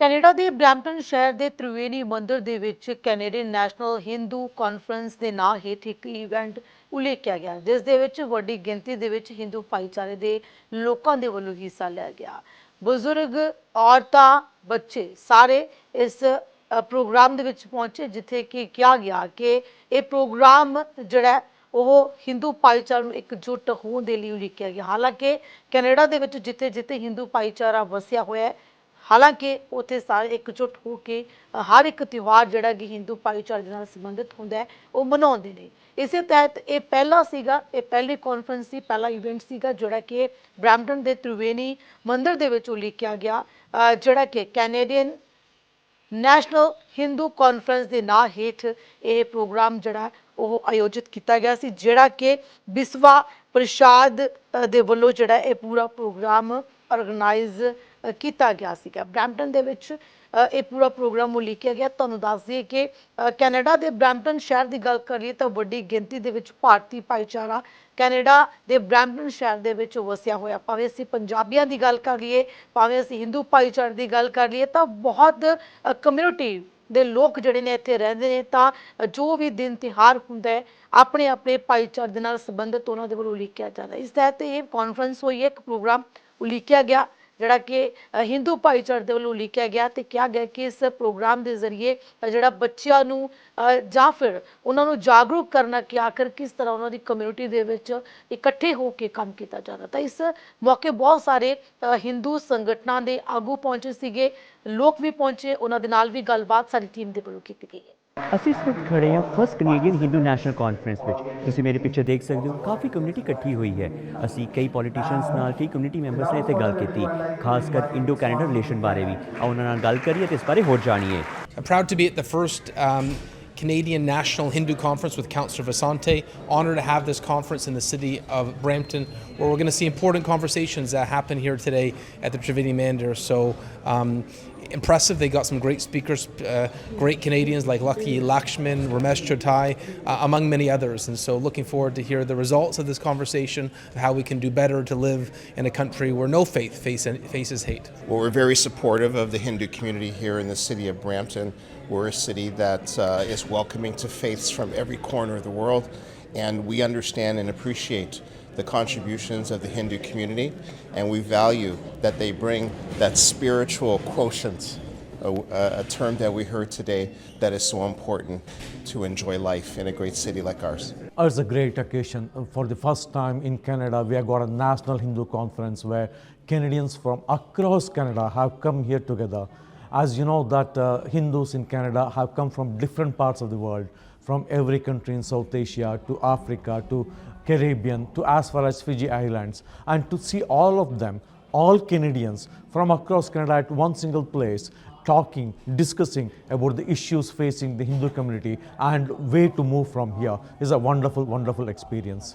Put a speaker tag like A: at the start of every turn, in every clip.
A: Canada ਦੇ Brampton ਸ਼ਹਿਰ ਦੇ ਤ੍ਰਿਵੇਣੀ ਮੰਦਿਰ ਦੇ ਵਿੱਚ ਕੈਨੇਡੀਅਨ ਨੈਸ਼ਨਲ ਹਿੰਦੂ ਕਾਨਫਰੰਸ ਦੇ ਨਾਂ ਹੇਠ ਇੱਕ ਇਵੈਂਟ ਉਲੀਕਿਆ ਗਿਆ, ਜਿਸ ਦੇ ਵਿੱਚ ਵੱਡੀ ਗਿਣਤੀ ਦੇ ਵਿੱਚ ਹਿੰਦੂ ਭਾਈਚਾਰੇ ਦੇ ਲੋਕਾਂ ਦੇ ਵੱਲੋਂ ਹਿੱਸਾ ਲਿਆ ਗਿਆ। ਬਜ਼ੁਰਗ, ਔਰਤਾਂ, ਬੱਚੇ ਸਾਰੇ ਇਸ ਪ੍ਰੋਗਰਾਮ ਦੇ ਵਿੱਚ ਪਹੁੰਚੇ, ਜਿੱਥੇ ਕਿ ਕਿਹਾ ਗਿਆ ਕਿ ਇਹ ਪ੍ਰੋਗਰਾਮ ਜਿਹੜਾ ਉਹ ਹਿੰਦੂ ਭਾਈਚਾਰੇ ਨੂੰ ਇਕਜੁੱਟ ਹੋਣ ਦੇ ਲਈ ਉਲੀਕਿਆ ਗਿਆ। ਹਾਲਾਂਕਿ ਕੈਨੇਡਾ ਦੇ ਵਿੱਚ ਜਿੱਥੇ ਜਿੱਥੇ ਹਿੰਦੂ ਭਾਈਚਾਰਾ ਵਸਿਆ ਹੋਇਆ ਹੈ, ਹਾਲਾਂਕਿ ਉੱਥੇ ਸਾਰੇ ਇਕਜੁੱਟ ਹੋ ਕੇ ਹਰ ਇੱਕ ਤਿਉਹਾਰ ਜਿਹੜਾ ਕਿ ਹਿੰਦੂ ਭਾਈਚਾਰੇ ਦੇ ਨਾਲ ਸੰਬੰਧਿਤ ਹੁੰਦਾ ਹੈ ਉਹ ਮਨਾਉਂਦੇ ਨੇ। ਇਸੇ ਤਹਿਤ ਇਹ ਪਹਿਲੀ ਕਾਨਫਰੰਸ ਸੀ, ਪਹਿਲਾ ਇਵੈਂਟ ਸੀਗਾ ਜਿਹੜਾ ਕਿ ਬਰੈਂਪਟਨ ਦੇ ਤ੍ਰਿਵੇਣੀ ਮੰਦਿਰ ਦੇ ਵਿੱਚ ਉਲੀਕਿਆ ਗਿਆ, ਜਿਹੜਾ ਕਿ ਕੈਨੇਡੀਅਨ ਨੈਸ਼ਨਲ ਹਿੰਦੂ ਕਾਨਫਰੰਸ ਦੇ ਨਾਂ ਹੇਠ ਇਹ ਪ੍ਰੋਗਰਾਮ ਜਿਹੜਾ ਉਹ ਆਯੋਜਿਤ ਕੀਤਾ ਗਿਆ ਸੀ, ਜਿਹੜਾ ਕਿ ਬਿਸਵਾ ਪ੍ਰਸ਼ਾਦ ਦੇ ਵੱਲੋਂ ਜਿਹੜਾ ਇਹ ਪੂਰਾ ਪ੍ਰੋਗਰਾਮ ਆਰਗੇਨਾਈਜ਼ ਕੀਤਾ ਗਿਆ ਸੀਗਾ। ਬਰੈਂਪਟਨ ਦੇ ਵਿੱਚ ਇਹ ਪੂਰਾ ਪ੍ਰੋਗਰਾਮ ਉਲੀਕਿਆ ਗਿਆ। ਤੁਹਾਨੂੰ ਦੱਸ ਦਈਏ ਕਿ ਕੈਨੇਡਾ ਦੇ ਬਰੈਂਪਟਨ ਸ਼ਹਿਰ ਦੀ ਗੱਲ ਕਰੀਏ ਤਾਂ ਵੱਡੀ ਗਿਣਤੀ ਦੇ ਵਿੱਚ ਭਾਰਤੀ ਭਾਈਚਾਰਾ ਕੈਨੇਡਾ ਦੇ ਬਰੈਂਪਟਨ ਸ਼ਹਿਰ ਦੇ ਵਿੱਚ ਵਸਿਆ ਹੋਇਆ। ਭਾਵੇਂ ਅਸੀਂ ਪੰਜਾਬੀਆਂ ਦੀ ਗੱਲ ਕਰ ਲਈਏ, ਭਾਵੇਂ ਅਸੀਂ ਹਿੰਦੂ ਭਾਈਚਾਰੇ ਦੀ ਗੱਲ ਕਰ ਲਈਏ, ਤਾਂ ਬਹੁਤ ਕਮਿਊਨਿਟੀ ਦੇ ਲੋਕ ਜਿਹੜੇ ਨੇ ਇੱਥੇ ਰਹਿੰਦੇ ਨੇ। ਤਾਂ ਜੋ ਵੀ ਦਿਨ ਤਿਉਹਾਰ ਹੁੰਦਾ ਹੈ, ਆਪਣੇ ਆਪਣੇ ਭਾਈਚਾਰੇ ਦੇ ਨਾਲ ਸੰਬੰਧਿਤ ਉਹਨਾਂ ਦੇ ਵੱਲੋਂ ਉਲੀਕਿਆ ਜਾਂਦਾ। ਇਸ ਤਹਿਤ ਇਹ ਕਾਨਫਰੰਸ ਹੋਈ ਹੈ, ਇੱਕ ਪ੍ਰੋਗਰਾਮ ਉਲੀਕਿਆ ਗਿਆ ਜਿਹੜਾ ਕਿ ਹਿੰਦੂ ਭਾਈਚਾਰੇ ਦੇ ਵੱਲੋਂ ਉਲੀਕਿਆ ਗਿਆ ਤੇ ਕਿਹਾ ਗਿਆ ਕਿ ਇਸ ਪ੍ਰੋਗਰਾਮ ਦੇ ਜ਼ਰੀਏ ਜਿਹੜਾ ਬੱਚਿਆਂ ਨੂੰ ਜਾਂ ਫਿਰ ਉਹਨਾਂ ਨੂੰ ਜਾਗਰੂਕ ਕਰਨਾ ਕਿ ਆਖਰ ਕਿਸ ਤਰ੍ਹਾਂ ਉਹਨਾਂ ਦੀ ਕਮਿਊਨਿਟੀ ਦੇ ਵਿੱਚ ਇਕੱਠੇ ਹੋ ਕੇ ਕੰਮ ਕੀਤਾ ਜਾਂਦਾ। ਤਾਂ ਇਸ ਮੌਕੇ ਬਹੁਤ ਸਾਰੇ ਹਿੰਦੂ ਸੰਗਠਨਾਂ ਦੇ ਆਗੂ ਪਹੁੰਚੇ ਸੀਗੇ, ਲੋਕ ਵੀ ਪਹੁੰਚੇ, ਉਹਨਾਂ ਦੇ ਨਾਲ ਵੀ ਗੱਲਬਾਤ ਸਾਡੀ ਟੀਮ ਦੇ ਵੱਲੋਂ ਕੀਤੀ ਗਈ ਹੈ।
B: ਅਸੀਂ ਇਸ ਵਕਤ ਖੜੇ ਹਾਂ first Canadian Hindu national conference ਵਿੱਚ। ਤੁਸੀਂ ਮੇਰੇ ਪਿੱਛੇ ਦੇਖ ਸਕਦੇ ਹੋ ਕਾਫੀ ਕਮਿਊਨਿਟੀ ਇਕੱਠੀ ਹੋਈ ਹੈ। ਅਸੀਂ ਕਈ ਪੋਲੀਟੀਸ਼ੀਅਨਸ ਨਾਲ, ਕਈ ਕਮਿਊਨਿਟੀ ਮੈਂਬਰਸ ਨੇ ਇੱਥੇ ਗੱਲ ਕੀਤੀ, ਖਾਸ ਕਰ ਇੰਡੋ ਕੈਨੇਡਾ ਰਿਲੇਸ਼ਨ ਬਾਰੇ ਵੀ। ਆਓ ਉਹਨਾਂ ਨਾਲ ਗੱਲ ਕਰੀਏ ਤੇ ਇਸ ਬਾਰੇ ਹੋਰ ਜਾਣੀਏ।
C: I'm proud to be at the first Canadian National Hindu Conference with Councillor Vasante. Honoured to have this conference in the city of Brampton, where we're going to see important conversations that happen here today at the Triveni Mandir. So impressive. They got some great speakers, great Canadians like Lucky Lakshman, Ramesh Chotai, among many others. And so looking forward to hear the results of this conversation, how we can do better to live in a country where no faith faces hate.
D: Well, we're very supportive of the Hindu community here in the city of Brampton. We're a city that is welcoming to faiths from every corner of the world, and we understand and appreciate the contributions of the Hindu community, and we value that they bring that spiritual quotient, a term that we heard today that is so important to enjoy life in a great city like ours.
E: It's a great occasion. For the first time in Canada, we have got a national Hindu conference where Canadians from across Canada have come here together. As you know that Hindus in Canada have come from different parts of the world, from every country in South Asia to Africa to Caribbean to as far as Fiji Islands, and to see all of them, all Canadians from across Canada at one single place, talking, discussing about the issues facing the Hindu community and way to move from here is a wonderful, wonderful experience.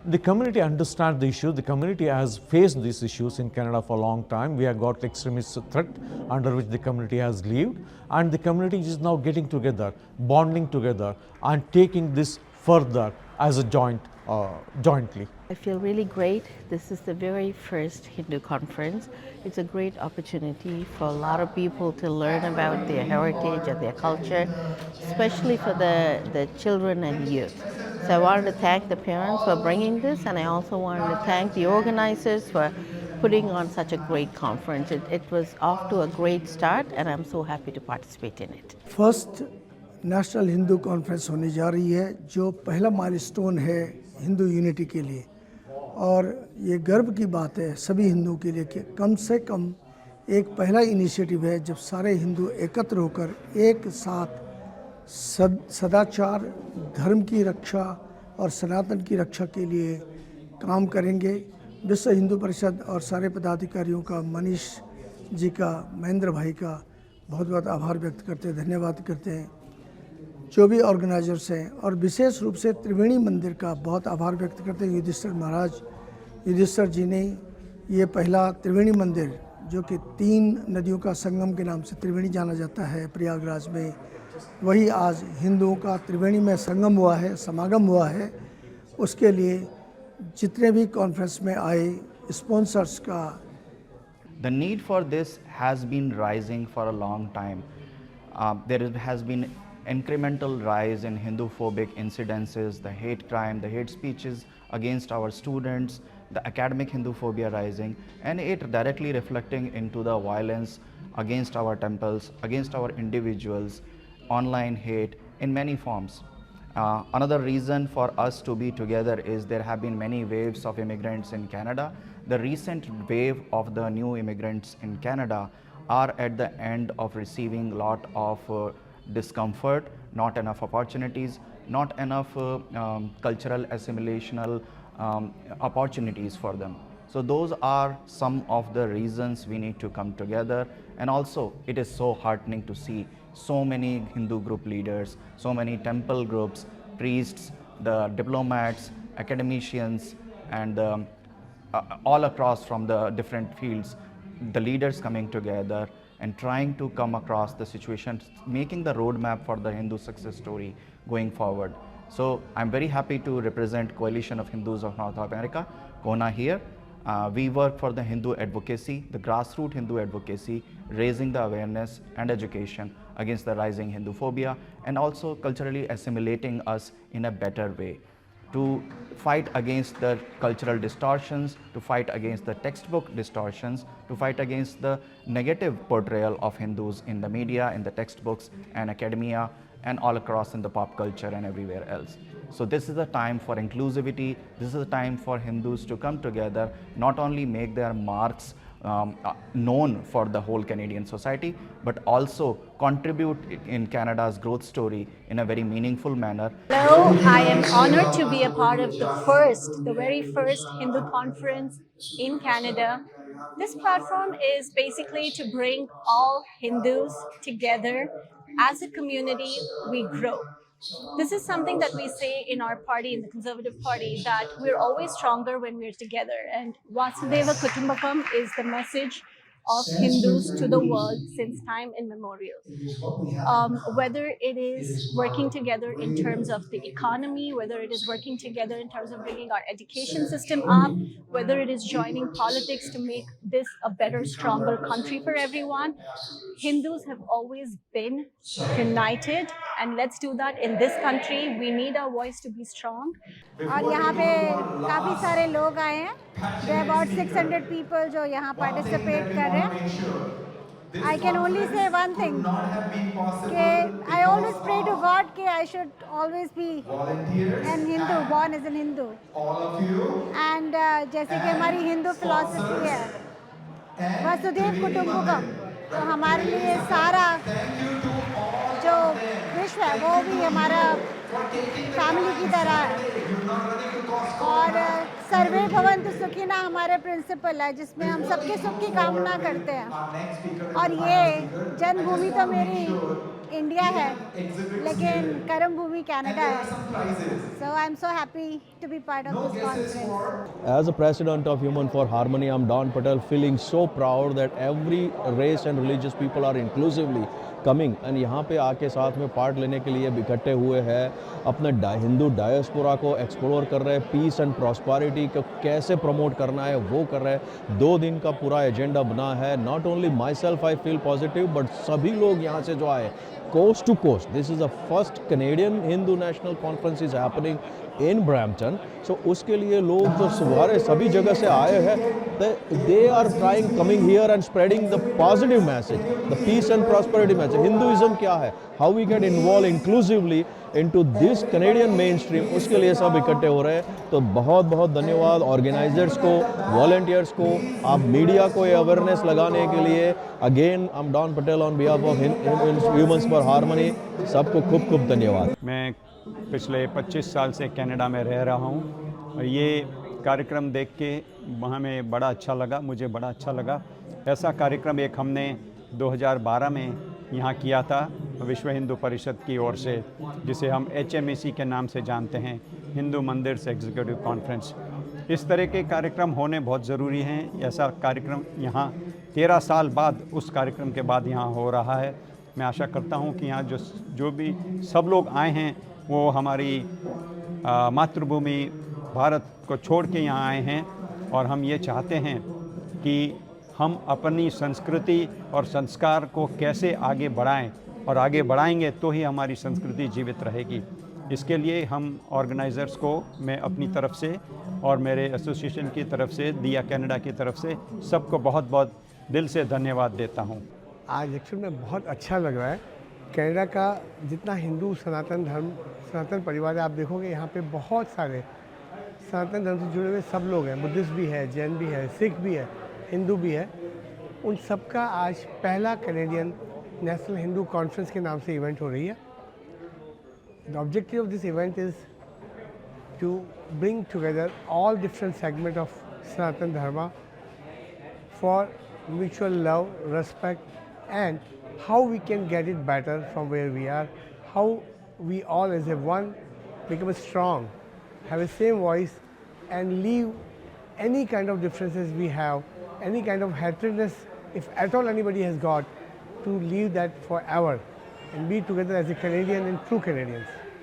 E: The community understands the issue. The community has faced these issues in Canada for a long time. We have got extremist threat under which the community has lived, and the community is now getting together, bonding together, and taking this further as a jointly.
F: I feel really great. This is the very first Hindu conference. It's a great opportunity for a lot of people to learn about their heritage and their culture, especially for the children and youth. So I wanted to thank the parents for bringing this, and I also wanted to thank the organizers for putting on such a great conference. It was off to a great start, and I'm so happy to participate in it.
G: First national Hindu conference होने जा रही है, जो पहला milestone है Hindu unity के लिए, और ये गर्व की बात है सभी हिंदू के लिए कि कम से कम एक पहला इनिशिएटिव है जब सारे हिंदू एकत्र होकर एक साथ सदाचार, धर्म की रक्षा और सनातन की रक्षा के लिए काम करेंगे। विश्व हिंदू परिषद और सारे पदाधिकारियों का, मनीष जी का, महेंद्र भाई का बहुत बहुत आभार व्यक्त करते हैं, धन्यवाद करते हैं। जो भी ऑर्गेनाइजर्स हैं, और विशेष रूप से त्रिवेणी मंदिर का बहुत आभार व्यक्त करते हैं। युधिष्ठिर जी ने ये पहला त्रिवेणी मंदिर, जो कि 3 नदियों का संगम के नाम से त्रिवेणी जाना जाता है प्रयागराज में, वही आज हिंदुओं का त्रिवेणी में संगम हुआ है, समागम हुआ है। उसके लिए जितने भी कॉन्फ्रेंस में आए स्पॉन्सर्स का
H: The need for this has been rising for a long time. Has been incremental rise in Hindu-phobic incidences, the hate crime, the hate speeches against our students, the academic Hindu-phobia rising, and it directly reflecting into the violence against our temples, against our individuals, online hate in many forms. Another reason for us to be together is there have been many waves of immigrants in Canada. The recent wave of the new immigrants in Canada are at the end of receiving a lot of discomfort, not enough opportunities, not enough cultural assimilational opportunities for them. So those are some of the reasons we need to come together. And also it is so heartening to see so many Hindu group leaders, so many temple groups, priests, the diplomats, academicians, and all across from the different fields, the leaders coming together and trying to come across the situation, making the roadmap for the Hindu success story going forward. So I'm very happy to represent Coalition of Hindus of North America, CONA here. We work for the Hindu advocacy, the grassroots Hindu advocacy, raising the awareness and education against the rising Hindu phobia, and also culturally assimilating us in a better way, to fight against the cultural distortions, to fight against the textbook distortions, to fight against the negative portrayal of Hindus in the media, in the textbooks and academia, and all across in the pop culture and everywhere else. So this is a time for inclusivity. This is a time for Hindus to come together, not only make their marks known for the whole Canadian society, but also contribute in Canada's growth story in a very meaningful manner.
I: Hello, I am honored to be a part of the very first Hindu conference in Canada. This platform is basically to bring all Hindus together. As a community, we grow. This is something that we say in our party, in the Conservative Party, that we're always stronger when we're together. And Vasudeva Kutumbakam is the message of Hindus to the world since time immemorial. Whether it is working together in terms of the economy, whether it is working together in terms of bringing our education system up, whether it is joining politics to make this a better, stronger country for everyone, Hindus have always been united, and let's do that in this country. We need our voice to be strong.
J: और यहाँ पे काफ़ी सारे लोग आए हैं. There are about 600 people जो यहाँ participate कर रहे हैं. I can only say one thing, कि I always pray to God कि I should always be an Hindu, born as an Hindu. And जैसे कि हमारी हिंदू philosophy है, वसुधैव कुटुंबकम, तो हमारे लिए सारा जो विश्व है वो भी हमारा फैमिली की तरह है. और सर्वे भवन्तु सुखिनः हमारे प्रिंसिपल है, जिसमें हम सबके सुख की कामना करते हैं. और ये जन्मभूमि तो मेरी इंडिया है, लेकिन कर्म भूमि कनाडा है. So I'm so happy to be part of this conference.
K: As the president of Human for Harmony, I'm Don Patel, feeling so proud that every race and religious people are inclusively coming and यहाँ पे आके साथ में part लेने के लिए इकट्ठे हुए हैं, अपने हिंदू डायस्पोरा को एक्सप्लोर कर रहे हैं, पीस एंड प्रॉस्पेरिटी को कैसे प्रमोट करना है वो कर रहे हैं. 2 दिन का पूरा एजेंडा बना है. Not only my self I feel positive, but सभी लोग यहाँ से जो आए coast to coast. This is the first Canadian Hindu National Conference is happening in Brampton. So उसके लिए लोग जो सारे सभी जगह से आए हैं, they are trying coming here and spreading the positive message, the peace and prosperity message. Hinduism क्या है? How we get involved inclusively into this Canadian mainstream, उसके लिए सब इकट्ठे हो रहे हैं. तो बहुत बहुत धन्यवाद ऑर्गेनाइजर्स को, वॉलंटियर्स को, आप मीडिया को ये अवेयरनेस लगाने के लिए. Again I am Don Patel on behalf of humans for harmony. सबको खूब खूब धन्यवाद.
L: मैं पिछले 25 साल से कनाडा में रह रहा हूँ और ये कार्यक्रम देख के हमें बड़ा अच्छा लगा, मुझे बड़ा अच्छा लगा. ऐसा कार्यक्रम एक हमने 2012 में यहाँ किया था विश्व हिंदू परिषद की ओर से, जिसे हम HMEC के नाम से जानते हैं, हिंदू मंदिर से एग्जीक्यूटिव कॉन्फ्रेंस. इस तरह के कार्यक्रम होने बहुत ज़रूरी हैं. ऐसा कार्यक्रम यहाँ 13 साल बाद उस कार्यक्रम के बाद यहाँ हो रहा है. मैं आशा करता हूँ कि यहाँ जो भी सब लोग आए हैं वो हमारी मातृभूमि भारत को छोड़ के यहाँ आए हैं, और हम ये चाहते हैं कि हम अपनी संस्कृति और संस्कार को कैसे आगे बढ़ाएं, और आगे बढ़ाएंगे तो ही हमारी संस्कृति जीवित रहेगी। इसके लिए हम ऑर्गेनाइज़र्स को मैं अपनी तरफ से और मेरे एसोसिएशन की तरफ से, दिया कनाडा की तरफ से सबको बहुत बहुत दिल से धन्यवाद देता हूँ।
M: आज एक्चुअल में बहुत अच्छा लग रहा है। कनाडा का जितना हिंदू सनातन धर्म, सनातन परिवार है, आप देखोगे यहाँ पे बहुत सारे सनातन धर्म से जुड़े हुए सब लोग हैं। बुद्धिस्ट भी है, जैन भी है, सिख भी है, हिंदू भी है। उन सबका आज पहला कैनेडियन नेशनल हिंदू कॉन्फ्रेंस के नाम से इवेंट हो रही है। The objective of this event is to bring together all different segment of Sanatan Dharma for mutual love, respect, and how we can get it better from where we are, how we all as a one become strong, have a same voice, and leave any kind of differences we have, any kind of hatredness, if at all anybody has got, to leave that forever and be together as a Canadian and true Canadians.